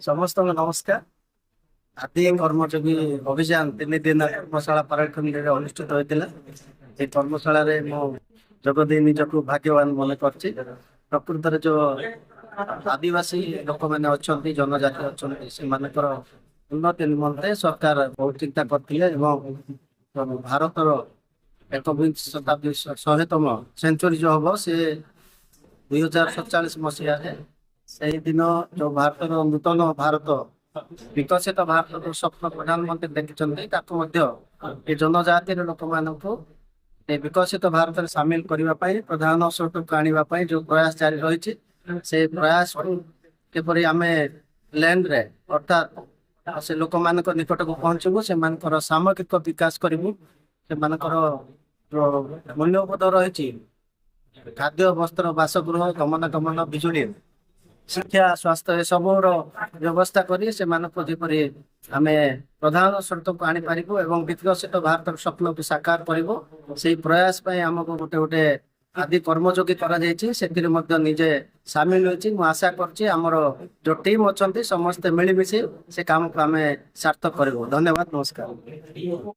समस्त नमस्कार। आदि कर्मयोगी अभियान 3 दिन कर्मशाला पराखंड अनुष्ठित होता है। कर्मशाला जगदी निजक भाग्यवान मन कर प्रकृत में जो आदिवासी लोक मैंने अच्छा जनजाति अच्छा से उन्नति निमंते सरकार बहुत चिंता करते भारतर 21 शताब्दी 100तम सेंचुरी जो हम से 2047 मसीह से दिन जो भारत नूतन भारत विकसित भारत स्वप्न प्रधानमंत्री देखते जनजाति लोक मानक विकसित भारत सामिल करने प्रधान स्रोत आने जो प्रयास जारी रही से प्रयास किपरि आम लैंड रे अर्थात से लोक मान निकट को पहुंचबू से सामग्रिक विकास करूँ से जो मूल्यबोध रही खाद्य वस्त्र बासगृह गमनागमन बिजुली शिक्षा स्वास्थ्य सबूर व्यवस्था करी से जपरी आम प्रधान स्रोत को आनी पारिबु एवं विकसित भारत स्वप्न को साकार करिबु से प्रयास आमको गोटे गोटे आदि कर्मयोगी कर निजे सामिल होती आशा करमर जो टीम अच्छा समस्ते मिलमिशि से काम को आम सार्थक करूँ। धन्यवाद, नमस्कार।